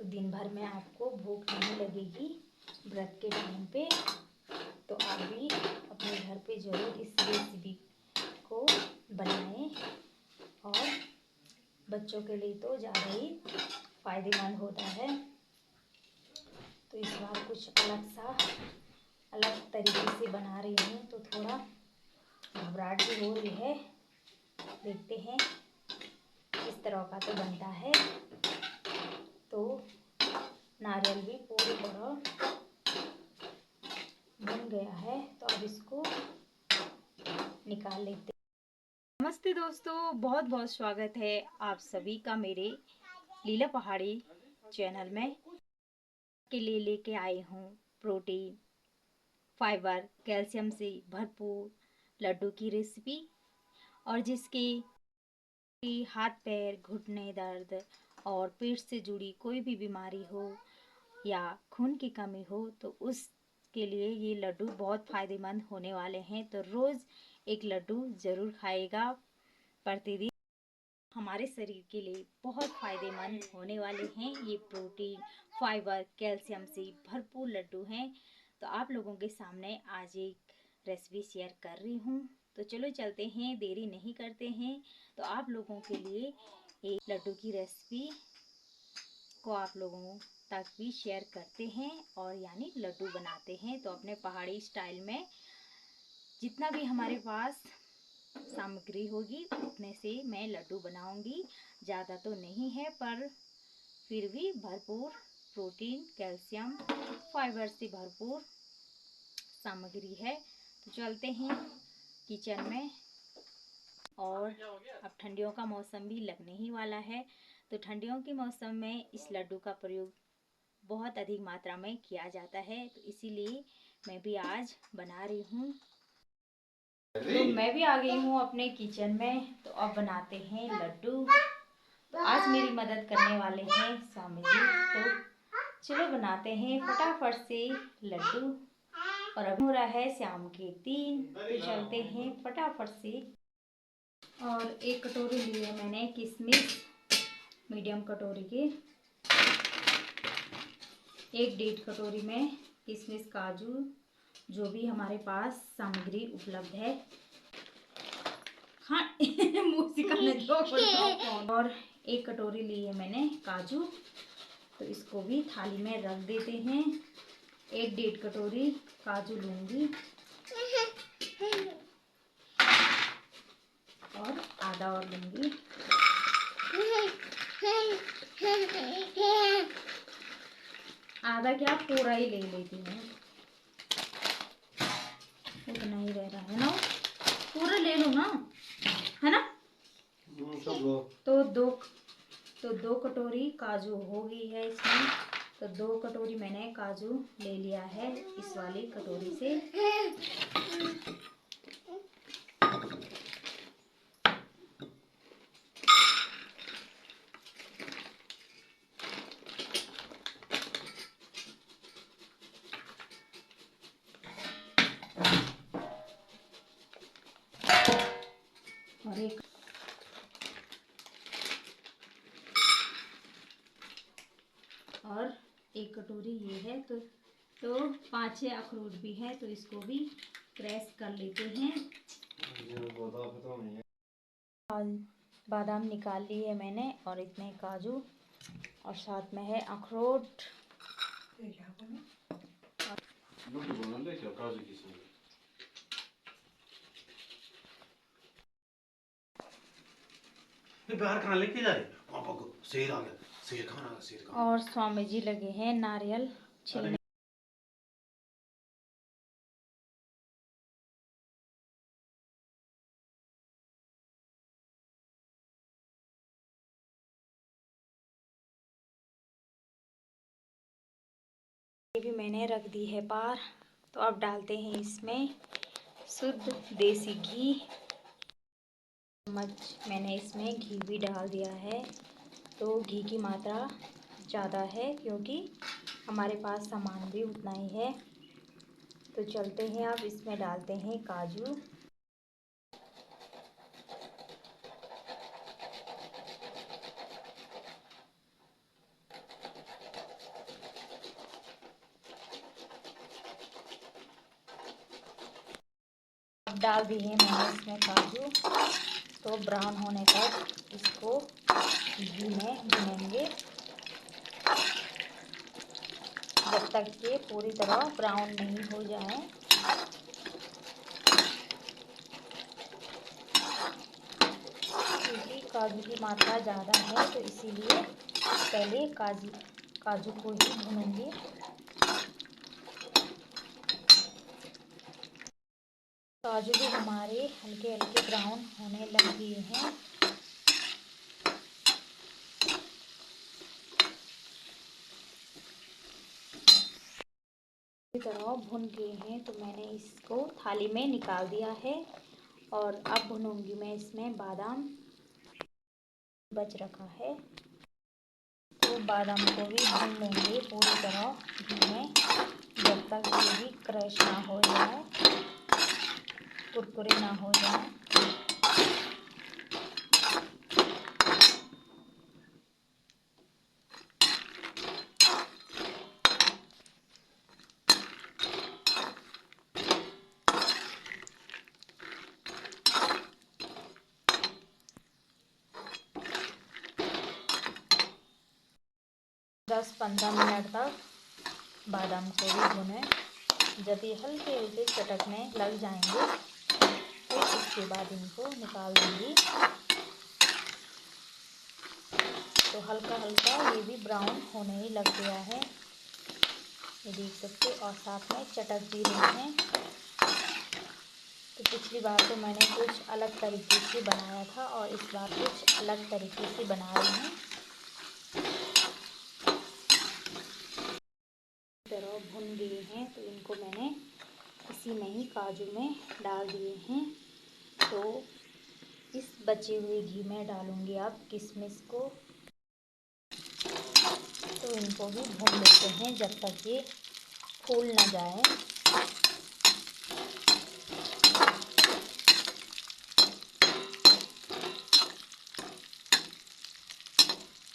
तो दिन भर में आपको भूख नहीं लगेगी व्रत के टाइम पे। तो आप भी अपने घर पे ज़रूर इस रेसिपी को बनाएं और बच्चों के लिए तो ज़्यादा ही फ़ायदेमंद होता है। तो इस बार कुछ अलग तरीके से बना रही हूँ, तो थोड़ा घबराहट भी हो रही है। देखते हैं किस तरह का तो बनता है। तो नारियल भी पूरी तरह बन गया है, तो अब इसको निकाल लेते हैं। नमस्ते दोस्तों, बहुत बहुत स्वागत है आप सभी का मेरे लीला पहाड़ी चैनल में। के लिए लेके आई हूँ प्रोटीन, फाइबर, कैल्शियम से भरपूर लड्डू की रेसिपी, और जिसके हाथ पैर, घुटने दर्द और पेट से जुड़ी कोई भी बीमारी हो या खून की कमी हो तो उसके लिए ये लड्डू बहुत फ़ायदेमंद होने वाले हैं। तो रोज़ एक लड्डू ज़रूर खाएगा प्रतिदिन। हमारे शरीर के लिए बहुत फ़ायदेमंद होने वाले हैं। ये प्रोटीन, फाइबर, कैल्शियम से भरपूर लड्डू हैं। तो आप लोगों के सामने आज एक रेसिपी शेयर कर रही हूँ। तो चलो चलते हैं, देरी नहीं करते हैं। तो आप लोगों के लिए एक लड्डू की रेसिपी को आप लोगों तक भी शेयर करते हैं और यानी लड्डू बनाते हैं। तो अपने पहाड़ी स्टाइल में जितना भी हमारे पास सामग्री होगी उतने से मैं लड्डू बनाऊंगी। ज़्यादा तो नहीं है पर फिर भी भरपूर प्रोटीन, कैल्शियम, फाइबर से भरपूर सामग्री है। तो चलते हैं किचन में। और अब ठंडियों का मौसम भी लगने ही वाला है, तो ठंडियों के मौसम में इस लड्डू का प्रयोग बहुत अधिक मात्रा में किया जाता है। तो इसीलिए मैं भी आज बना रही हूँ। तो मैं भी आ गई हूँ अपने किचन में। तो अब बनाते हैं लड्डू। तो आज मेरी मदद करने वाले हैं स्वामी जी। तो चलो बनाते हैं फटाफट से लड्डू। और अब हो रहा है शाम के 3। तो चलते हैं फटाफट से। और एक कटोरी ली है मैंने किशमिश, मीडियम कटोरी के। 1-1.5 कटोरी में किशमिश, काजू, जो भी हमारे पास सामग्री उपलब्ध है। हाँ मूसिका ने जो और 1 कटोरी ली है मैंने काजू। तो इसको भी थाली में रख देते हैं। 1-1.5 कटोरी काजू लूँगी और आधा और लूँगी। आधा क्या, पूरा ही ले लेती हूँ, उतना ही रह रहा है ना, पूरा ले लो ना, है ना। तो दो कटोरी काजू हो गई है इसमें। तो 2 कटोरी मैंने काजू ले लिया है इस वाली कटोरी से। और एक कटोरी ये है। तो 5-6 अखरोट भी है, तो इसको भी क्रैश कर लेते हैं। बादाम निकाल ली है मैंने, और इतने काजू, और साथ में है अखरोट। बाहर खाना लेके जा रहे पापा को, शेर आ गया, शेर खाना, शेर खाना। और स्वामी जी लगे हैं नारियल छिलने। ये भी मैंने रख दी है पार। तो अब डालते हैं इसमें शुद्ध देसी घी। चम्मच मैंने इसमें घी भी डाल दिया है। तो घी की मात्रा ज़्यादा है क्योंकि हमारे पास सामान भी उतना ही है। तो चलते हैं, अब इसमें डालते हैं काजू। अब डाल दिए हैं मैंने इसमें काजू। तो ब्राउन होने तक इसको घी में भुनेंगे जब तक ये पूरी तरह ब्राउन नहीं हो जाए। क्योंकि काजू की मात्रा ज़्यादा है तो इसीलिए पहले काजू को ही भूनूंगी। काजू भी हमारे हल्के हल्के ब्राउन होने लग गए हैं। इसी तरह भुन गए हैं तो मैंने इसको थाली में निकाल दिया है। और अब भूनूंगी मैं इसमें बादाम बच रखा है। तो बादाम को भी भून लेंगे पूरी तरह घी में जब तक ये भी क्रश ना हो जाए, कुरकुरे ना हो जाए। 10-15 मिनट तक बादाम को भी भुनें। जब ये हल्के हल्के चटकने लग जाएंगे फिर इसके बाद इनको निकाल दूँगी। तो हल्का हल्का ये भी ब्राउन होने ही लग गया है, ये देख सकते। और साथ में चटक भी रहे हैं। तो पिछली बार तो मैंने कुछ अलग तरीके से बनाया था और इस बार कुछ अलग तरीके से बना रही हूँ। तरह भुन गए हैं तो इनको मैंने इसी में ही काजू में डाल दिए हैं। तो इस बचे हुए घी में डालूंगी अब किशमिश को। तो इनको भी भून लेते हैं जब तक ये फूल ना जाए।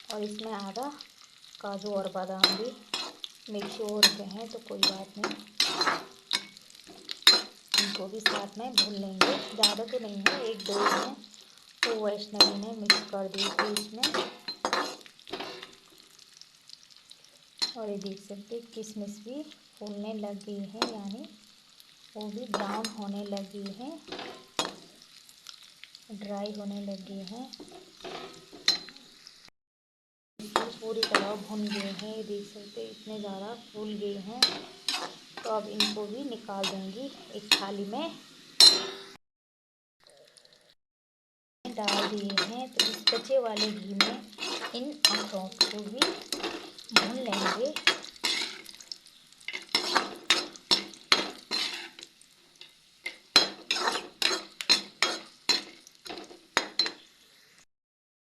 और इसमें आधा काजू और बादाम भी मिक्स हो रखे हैं तो कोई बात नहीं, इनको भी साथ में भून लेंगे। ज़्यादा तो नहीं है, 1-2 हैं तो वैष्णवी ने मिक्स कर दी थी इसमें। और ये देख सकते किशमिश भी फूलने लग गई है, यानी वो भी ब्राउन होने लग गई है, ड्राई होने लग गई हैं। पूरी तरह भुन गए हैं, ये देख सकते इतने ज़्यादा फूल गए हैं। तो अब इनको भी निकाल दूंगी एक थाली में डाल दिए हैं। तो इस बचे वाले घी में इन अखरोट को भी भून लेंगे।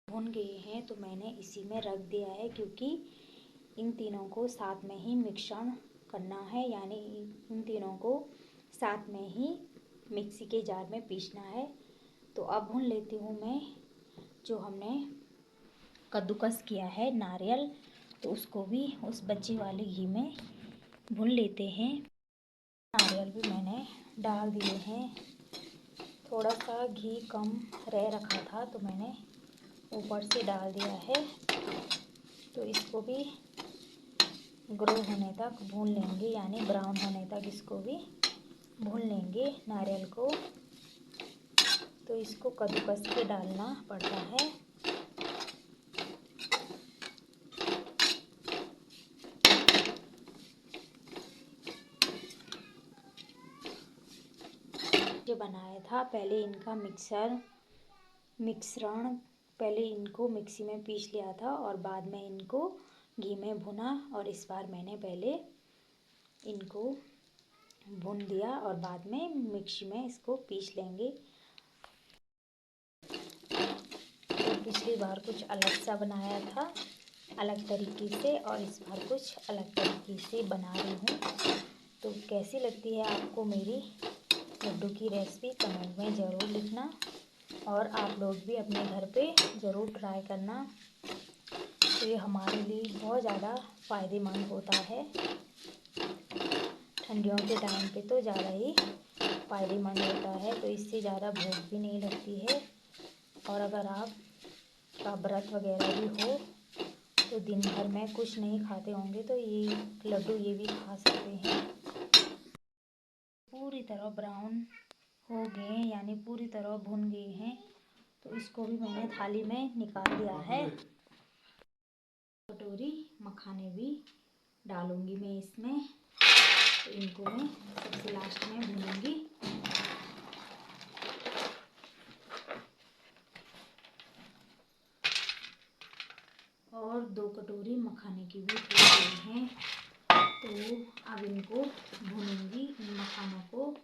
भून गए हैं तो मैंने इसी में रख दिया है, क्योंकि इन तीनों को साथ में ही मिश्रण करना है, यानी इन तीनों को साथ में ही मिक्सी के जार में पीसना है। तो अब भून लेती हूँ मैं जो हमने कद्दूकस किया है नारियल, तो उसको भी उस बचे वाले घी में भून लेते हैं। नारियल भी मैंने डाल दिए हैं। थोड़ा सा घी कम रह रखा था तो मैंने ऊपर से डाल दिया है। तो इसको भी ग्रो होने तक भून लेंगे, यानी ब्राउन होने तक इसको भी भून लेंगे नारियल को। तो इसको कद्दूकस के डालना पड़ता है। जो बनाया था पहले इनका मिश्रण पहले इनको मिक्सी में पीस लिया था और बाद में इनको घी में भुना। और इस बार मैंने पहले इनको भून दिया और बाद में मिक्सी में इसको पीस लेंगे। तो पिछली बार कुछ अलग सा बनाया था अलग तरीके से, और इस बार कुछ अलग तरीके से बना रही हूँ। तो कैसी लगती है आपको मेरी लड्डू की रेसिपी कमेंट में ज़रूर लिखना, और आप लोग भी अपने घर पे ज़रूर ट्राई करना। तो ये हमारे लिए बहुत ज़्यादा फ़ायदेमंद होता है। ठंडियों के टाइम पे तो ज़्यादा ही फ़ायदेमंद होता है, तो इससे ज़्यादा भूख भी नहीं लगती है। और अगर आप का व्रत वगैरह भी हो तो दिन भर में कुछ नहीं खाते होंगे तो ये लड्डू ये भी खा सकते हैं। पूरी तरह ब्राउन हो गए हैं, यानी पूरी तरह भुन गए हैं, तो इसको भी मैंने थाली में निकाल दिया है। कटोरी मखाने भी डालूंगी मैं इसमें, तो इनको मैं सबसे लास्ट में भूनूंगी। और 2 कटोरी मखाने की भी हो गई हैं, तो अब इनको भूनूंगी। इन मखानों को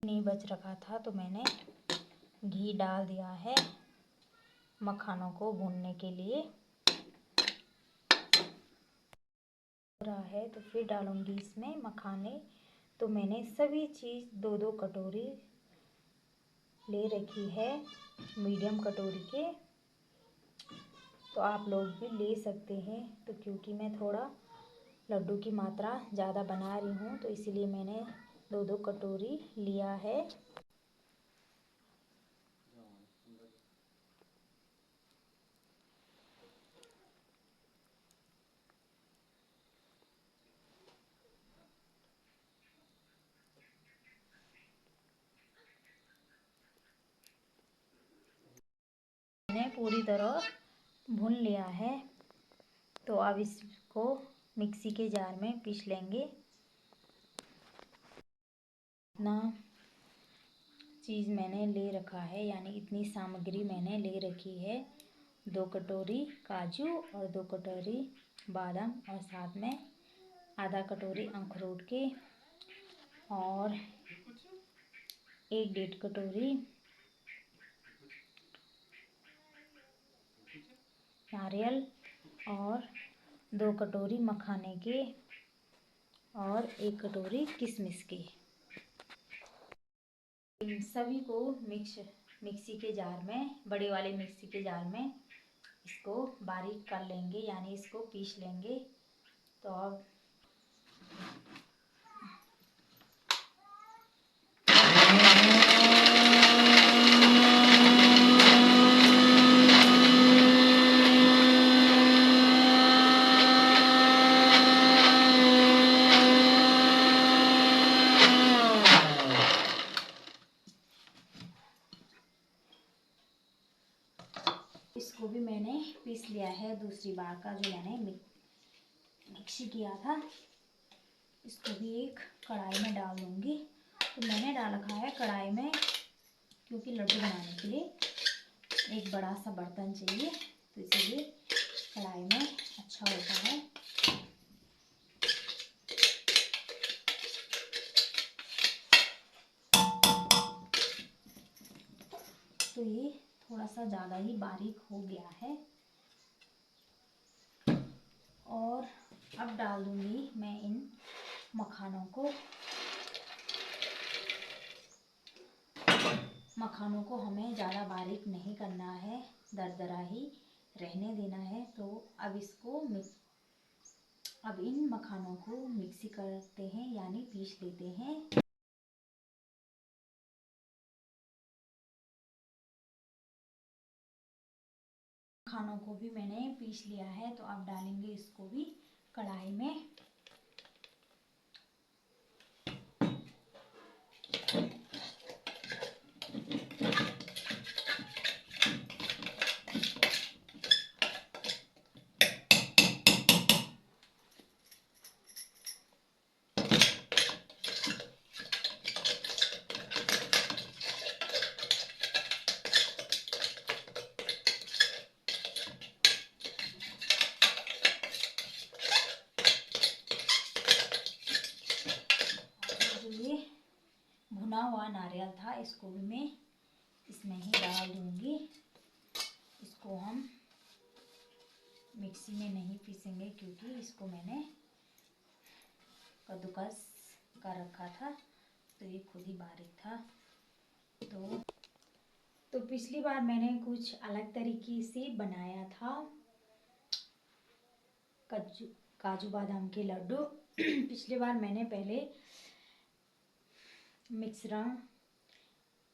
नहीं बच रखा था तो मैंने घी डाल दिया है मखानों को भूनने के लिए। रहा है तो फिर डालूंगी इसमें मखाने। तो मैंने सभी चीज़ 2-2 कटोरी ले रखी है, मीडियम कटोरी के, तो आप लोग भी ले सकते हैं। तो क्योंकि मैं थोड़ा लड्डू की मात्रा ज़्यादा बना रही हूँ तो इसीलिए मैंने 2-2 कटोरी लिया है। मैंने पूरी तरह भून लिया है, तो अब इसको मिक्सी के जार में पीस लेंगे। इतना चीज़ मैंने ले रखा है, यानी इतनी सामग्री मैंने ले रखी है। 2 कटोरी काजू और 2 कटोरी बादाम और साथ में आधा कटोरी अखरोट के और 1-1.5 कटोरी नारियल और 2 कटोरी मखाने के और 1 कटोरी किशमिश के। इन सभी को मिक्सी के जार में, बड़े वाले मिक्सी के जार में इसको बारीक कर लेंगे, यानी इसको पीस लेंगे। तो अब इसको भी मैंने पीस लिया है, दूसरी बार का जो मैंने मिक्सी किया था। इसको भी एक कढ़ाई में डाल दूँगी। तो मैंने डाल रखा है कढ़ाई में, क्योंकि लड्डू बनाने के लिए एक बड़ा सा बर्तन चाहिए, तो इसीलिए कढ़ाई में अच्छा होता है। तो ये थोड़ा सा ज़्यादा ही बारीक हो गया है। और अब डाल दूँगी मैं इन मखानों को। मखानों को हमें ज़्यादा बारीक नहीं करना है, दरदरा ही रहने देना है। तो अब इन मखानों को मिक्सी करते हैं, यानी पीस लेते हैं। मखानों को भी मैंने पीस लिया है, तो अब डालेंगे इसको भी कढ़ाई में। भुना हुआ नारियल था, इसको भी मैं इसमें ही डाल दूंगी। इसको हम मिक्सी में नहीं पीसेंगे, क्योंकि इसको मैंने कद्दूकस कर रखा था, तो ये खुद ही बारीक था। तो पिछली बार मैंने कुछ अलग तरीके से बनाया था काजू बादाम के लड्डू। पिछली बार मैंने पहले मिश्रण।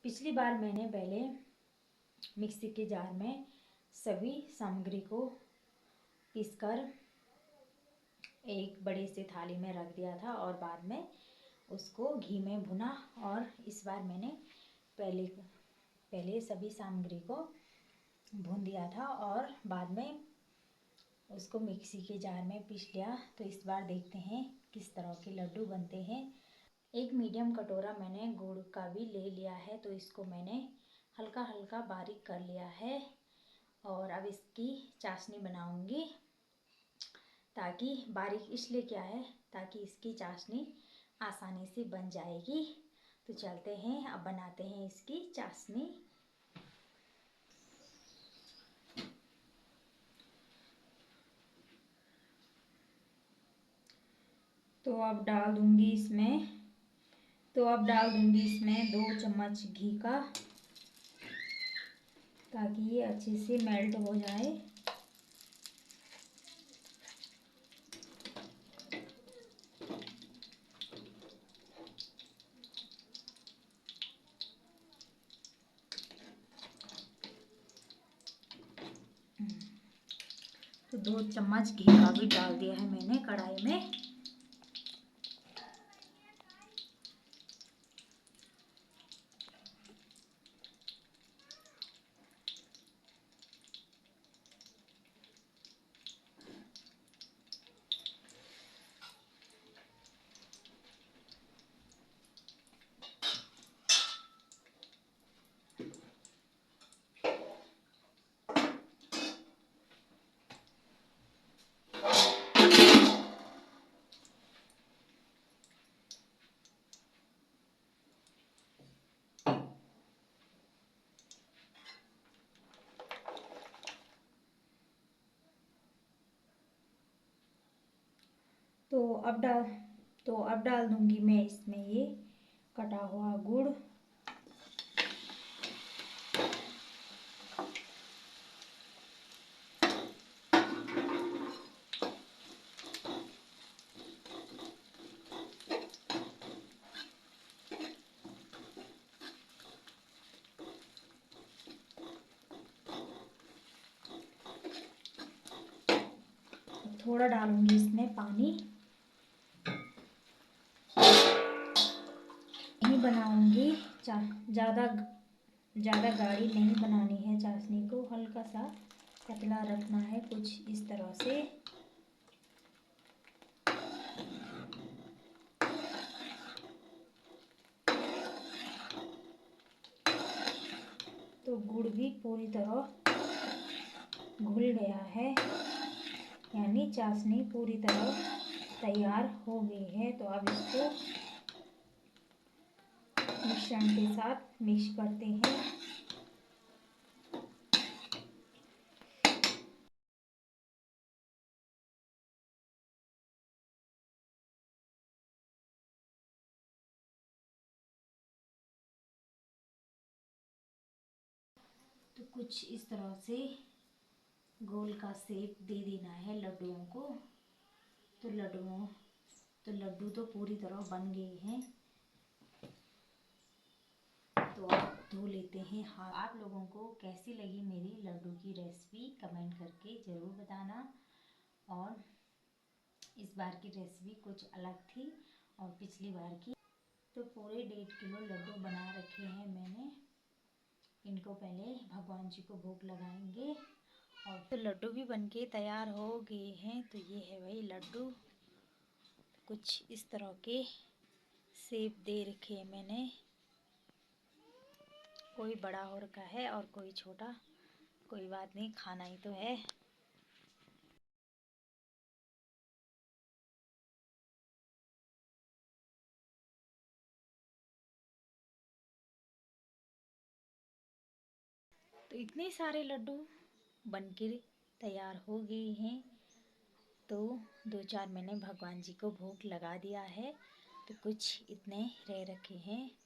पिछली बार मैंने पहले मिक्सी के जार में सभी सामग्री को पीसकर एक बड़े से थाली में रख दिया था और बाद में उसको घी में भुना। और इस बार मैंने पहले सभी सामग्री को भून दिया था और बाद में उसको मिक्सी के जार में पीस लिया। तो इस बार देखते हैं किस तरह के लड्डू बनते हैं। एक मीडियम कटोरा मैंने गुड़ का भी ले लिया है, तो इसको मैंने हल्का हल्का बारीक कर लिया है और अब इसकी चाशनी बनाऊंगी। ताकि बारीक इसलिए क्या है, ताकि इसकी चाशनी आसानी से बन जाएगी। तो चलते हैं, अब बनाते हैं इसकी चाशनी। तो अब डाल दूंगी इसमें 2 चम्मच घी का, ताकि ये अच्छे से मेल्ट हो जाए। तो 2 चम्मच घी का भी डाल दिया है मैंने कढ़ाई में। तो अब डाल दूंगी मैं इसमें ये कटा हुआ गुड़। थोड़ा डालूंगी इसमें पानी। नहीं बनाऊंगी, ज़्यादा गाढ़ी नहीं बनानी है चाशनी को, हल्का सा पतला रखना है, कुछ इस तरह से। तो गुड़ भी पूरी तरह घुल गया है, यानी चाशनी पूरी तरह तैयार हो गई है। तो अब इसको मिश्रण के साथ मिक्स करते हैं। तो कुछ इस तरह से गोल का शेप दे देना है लड्डुओं को। तो लड्डू तो पूरी तरह बन गए हैं। तो आप धो लेते हैं हाथ। आप लोगों को कैसी लगी मेरी लड्डू की रेसिपी कमेंट करके ज़रूर बताना। और इस बार की रेसिपी कुछ अलग थी और पिछली बार की। तो पूरे 1.5 किलो लड्डू बना रखे हैं मैंने। इनको पहले भगवान जी को भोग लगाएंगे। और तो लड्डू भी बनके तैयार हो गए हैं। तो ये है भाई लड्डू, कुछ इस तरह के शेप दे रखे हैं मैंने। कोई बड़ा हो रखा है और कोई छोटा, कोई बात नहीं, खाना ही तो है। तो इतने सारे लड्डू बनके तैयार हो गए हैं। तो 2-4 मैंने भगवान जी को भोग लगा दिया है। तो कुछ इतने रह रखे हैं।